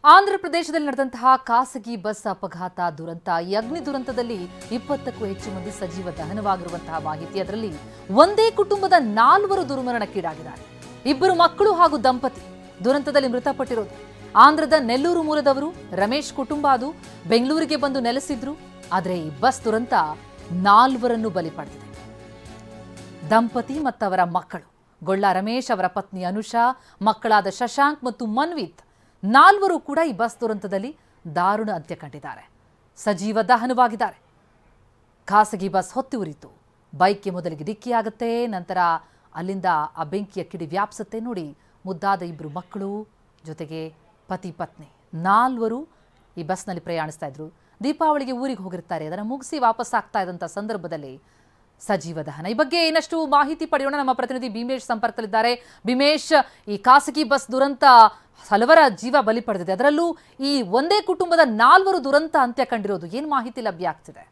ಆಂಧ್ರ ಪ್ರದೇಶದಲ್ಲಿ ನಡೆದಂತಹ ಖಾಸಗಿ ಬಸ್ ಅಪಘಾತ ದುರಂತ ಈ ಅಗ್ನಿ ದುರಂತದಲ್ಲಿ 20ಕ್ಕೂ ಹೆಚ್ಚು ಮಂದಿ ಸಜೀವ ದಹನವಾಗಿರುವಂತಹ ಮಾಹಿತಿ. ಅದರಲ್ಲಿ ಒಂದೇ ಕುಟುಂಬದ 4 ದುರ್ಮರಣಕ್ಕೀಡಾಗಿದ್ದಾರೆ. 2 ಮಕ್ಕಳು ಹಾಗೂ ದಂಪತಿ ದುರಂತದಲ್ಲಿ ಮೃತಪಟ್ಟಿರೋದು. ಆಂಧ್ರದ ನೆಲ್ಲೂರು ಮೂಲದವರು ರಮೇಶ್ ಕುಟುಂಬ ಅದು ಬೆಂಗಳೂರಿಗೆ ಬಂದು ನೆಲೆಸಿದ್ರು. ಆದರೆ ಈ ಬಸ್ ದುರಂತ 4 ಬಲಿ ಪಡೆದಿದೆ. ದಂಪತಿ ಮತ್ತು ಅವರ ಮಕ್ಕಳು ಗೊಳ್ಳ ರಮೇಶ್, ಅವರ ಪತ್ನಿ ಅನುಷಾ, ಮಕ್ಕಳಾದ ಶಶಾಂಕ್ ಮತ್ತು ಮನ್ವಿತ್ 4 ಕೂಡ ಈ ಬಸ್ ದುರಂತದಲ್ಲಿ ದಾರುಣ ಅಂತ್ಯ ಕಂಡಿದ್ದಾರೆ. ಸಜೀವ ದಹನವಾಗಿದ್ದಾರೆ. ಖಾಸಗಿ ಬಸ್ ಹೊತ್ತಿ ಉರಿತು. ಬೈಕ್ಗೆ ಮೊದಲಿಗೆ ಡಿಕ್ಕಿಯಾಗುತ್ತೆ, ನಂತರ ಅಲ್ಲಿಂದ ಆ ಬೆಂಕಿಯ ಕಿಡಿ ವ್ಯಾಪಿಸುತ್ತೆ. ನೋಡಿ, ಮುದ್ದಾದ 2 ಮಕ್ಕಳು ಜೊತೆಗೆ ಪತಿ ಪತ್ನಿ 4 ಈ ಬಸ್ನಲ್ಲಿ ಪ್ರಯಾಣಿಸ್ತಾ ಇದ್ರು. ದೀಪಾವಳಿಗೆ ಊರಿಗೆ ಹೋಗಿರ್ತಾರೆ. ಅದನ್ನು ಮುಗಿಸಿ ವಾಪಸ್ ಆಗ್ತಾ ಇದ್ದಂಥ ಸಂದರ್ಭದಲ್ಲಿ ಸಜೀವ ದಹನ. ಈ ಬಗ್ಗೆ ಇನ್ನಷ್ಟು ಮಾಹಿತಿ ಪಡೆಯೋಣ. ನಮ್ಮ ಪ್ರತಿನಿಧಿ ಭೀಮೇಶ್ ಸಂಪರ್ಕದಲ್ಲಿದ್ದಾರೆ. ಭೀಮೇಶ್, ಈ ಖಾಸಗಿ ಬಸ್ ದುರಂತ ಹಲವರ ಜೀವ ಬಲಿ ಪಡೆದಿದೆ. ಅದರಲ್ಲೂ ಈ ಒಂದೇ ಕುಟುಂಬದ 4 ದುರಂತ ಅಂತ್ಯ ಕಂಡಿರೋದು. ಏನು ಮಾಹಿತಿ ಲಭ್ಯ ಆಗ್ತಿದೆ?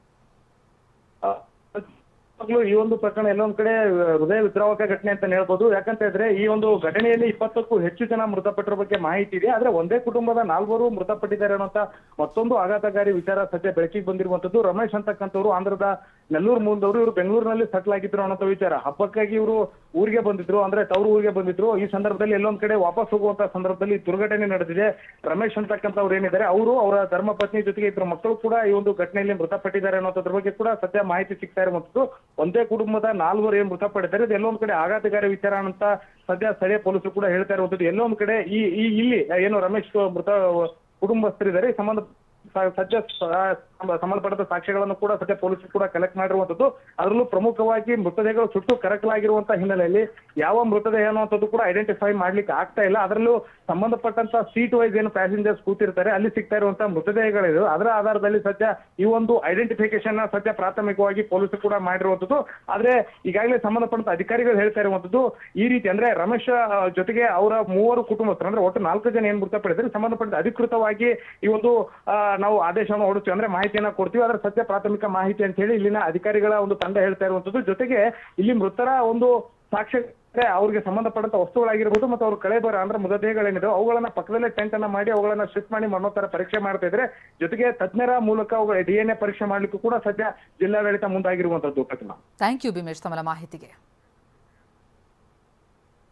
ಈ ಒಂದು ಪ್ರಕರಣ ಎಲ್ಲೊಂದ್ ಕಡೆ ಹೃದಯ ವಿದ್ರಾವಕ ಘಟನೆ ಅಂತ ಹೇಳ್ಬೋದು. ಯಾಕಂತ ಹೇಳಿದ್ರೆ ಈ ಒಂದು ಘಟನೆಯಲ್ಲಿ 20ಕ್ಕೂ ಹೆಚ್ಚು ಜನ ಮೃತಪಟ್ಟಿರೋ ಬಗ್ಗೆ ಮಾಹಿತಿ ಇದೆ. ಆದ್ರೆ ಒಂದೇ ಕುಟುಂಬದ 4 ಮೃತಪಟ್ಟಿದ್ದಾರೆ ಅನ್ನೋಂತ ಮತ್ತೊಂದು ಆಘಾತಕಾರಿ ವಿಚಾರ ಸದ್ಯ ಬೆಳಕಿಗೆ ಬಂದಿರುವಂತದ್ದು. ರಮೇಶ್ ಅಂತಕ್ಕಂಥವ್ರು ಆಂಧ್ರದ ನೆಲ್ಲೂರು ಮೂಲದವರು, ಇವರು ಬೆಂಗಳೂರಿನಲ್ಲಿ ಸೆಟ್ಲ್ ಆಗಿದ್ರು ಅನ್ನೋ ವಿಚಾರ. ಹಬ್ಬಕ್ಕಾಗಿ ಇವರು ಊರಿಗೆ ಬಂದಿದ್ರು, ಅಂದ್ರೆ ತವರು ಊರಿಗೆ ಬಂದಿದ್ರು. ಈ ಸಂದರ್ಭದಲ್ಲಿ ಎಲ್ಲೊಂದ್ ಕಡೆ ವಾಪಸ್ ಹೋಗುವಂತ ಸಂದರ್ಭದಲ್ಲಿ ದುರ್ಘಟನೆ ನಡೆದಿದೆ. ರಮೇಶ್ ಅಂತಕ್ಕಂಥವ್ರು ಏನಿದ್ದಾರೆ ಅವರು ಅವರ ಧರ್ಮಪತ್ನಿ ಜೊತೆಗೆ 2 ಮಕ್ಕಳು ಕೂಡ ಈ ಒಂದು ಘಟನೆಯಲ್ಲಿ ಮೃತಪಟ್ಟಿದ್ದಾರೆ ಅನ್ನೋದ್ರ ಬಗ್ಗೆ ಕೂಡ ಸದ್ಯ ಮಾಹಿತಿ ಸಿಗ್ತಾ ಇರುವಂತದ್ದು. ಒಂದೇ ಕುಟುಂಬದ 4 ಏನು ಮೃತಪಟ್ಟಿದ್ದಾರೆ, ಇದು ಎಲ್ಲೊಂದ್ ಕಡೆ ಆಘಾತಕಾರಿ ವಿಚಾರ ಅಂತ ಸದ್ಯ ಸ್ಥಳೀಯ ಪೊಲೀಸರು ಕೂಡ ಹೇಳ್ತಾ ಇರುವಂತದ್ದು. ಎಲ್ಲೊಂದ್ ಕಡೆ ಇಲ್ಲಿ ಏನು ರಮೇಶ್ ಮೃತ ಕುಟುಂಬಸ್ಥರಿದ್ದಾರೆ, ಸದ್ಯ ಸಂಬಂಧಪಟ್ಟ ಸಾಕ್ಷ್ಯಗಳನ್ನು ಕೂಡ ಸದ್ಯ ಪೊಲೀಸರು ಕೂಡ ಕಲೆಕ್ಟ್ ಮಾಡಿರುವಂತದ್ದು. ಅದರಲ್ಲೂ ಪ್ರಮುಖವಾಗಿ ಮೃತದೇಹಗಳು ಸುಟ್ಟು ಕರಕಲಾಗಿರುವಂತಹ ಹಿನ್ನೆಲೆಯಲ್ಲಿ ಯಾವ ಮೃತದೇಹ ಅನ್ನುವಂಥದ್ದು ಕೂಡ ಐಡೆಂಟಿಫೈ ಮಾಡ್ಲಿಕ್ಕೆ ಆಗ್ತಾ ಇಲ್ಲ. ಅದರಲ್ಲೂ ಸಂಬಂಧಪಟ್ಟಂತ ಸೀಟ್ ವೈಸ್ ಏನು ಪ್ಯಾಸೆಂಜರ್ಸ್ ಕೂತಿರ್ತಾರೆ ಅಲ್ಲಿ ಸಿಗ್ತಾ ಇರುವಂತಹ ಮೃತದೇಹಗಳಿವೆ. ಅದರ ಆಧಾರದಲ್ಲಿ ಸದ್ಯ ಈ ಒಂದು ಐಡೆಂಟಿಫಿಕೇಶನ್ ಸದ್ಯ ಪ್ರಾಥಮಿಕವಾಗಿ ಪೊಲೀಸರು ಕೂಡ ಮಾಡಿರುವಂತದ್ದು. ಆದ್ರೆ ಈಗಾಗಲೇ ಸಂಬಂಧಪಟ್ಟ ಅಧಿಕಾರಿಗಳು ಹೇಳ್ತಾ ಇರುವಂತದ್ದು ಈ ರೀತಿ, ಅಂದ್ರೆ ರಮೇಶ್ ಜೊತೆಗೆ ಅವರ 3 ಕುಟುಂಬಸ್ಥರು, ಅಂದ್ರೆ ಒಟ್ಟು 4 ಜನ ಏನ್ ಮೃತಪಟ್ಟಿದ್ದಾರೆ, ಸಂಬಂಧಪಟ್ಟ ಅಧಿಕೃತವಾಗಿ ಈ ಒಂದು ನಾವು ಆದೇಶವನ್ನು ಹೊರಡ್ತೀವಿ, ಅಂದ್ರೆ ಮಾಹಿತಿಯನ್ನ ಕೊಡ್ತೀವಿ. ಅದರ ಸತ್ಯ ಪ್ರಾಥಮಿಕ ಮಾಹಿತಿ ಅಂತ ಹೇಳಿ ಇಲ್ಲಿನ ಅಧಿಕಾರಿಗಳ ಒಂದು ತಂಡ ಹೇಳ್ತಾ ಇರುವಂತದ್ದು. ಜೊತೆಗೆ ಇಲ್ಲಿ ಮೃತರ ಒಂದು ಸಾಕ್ಷ್ಯ, ಅವ್ರಿಗೆ ಸಂಬಂಧಪಟ್ಟಂತ ವಸ್ತುಗಳಾಗಿರ್ಬೋದು ಮತ್ತು ಅವ್ರ ಕಳೆಬರ ಅಂದ್ರೆ ಮೃತದೇಹಗಳೇನಿದೆ ಅವುಗಳನ್ನ ಪಕ್ಕದಲ್ಲೇ ಟೆಂಟ್ ಅನ್ನ ಮಾಡಿ ಅವುಗಳನ್ನ ಶಿಫ್ಟ್ ಮಾಡಿ ಮರಣೋತ್ತರ ಪರೀಕ್ಷೆ ಮಾಡ್ತಾ ಇದ್ರೆ, ಜೊತೆಗೆ ತಜ್ಞರ ಮೂಲಕ ಅವುಗಳ DNA ಪರೀಕ್ಷೆ ಮಾಡ್ಲಿಕ್ಕೂ ಕೂಡ ಸದ್ಯ ಜಿಲ್ಲಾಡಳಿತ ಮುಂದಾಗಿರುವಂತದ್ದು. ಥ್ಯಾಂಕ್ ಯು ಭೀಮೇಶ್ ತಮ್ಮ ಮಾಹಿತಿಗೆ.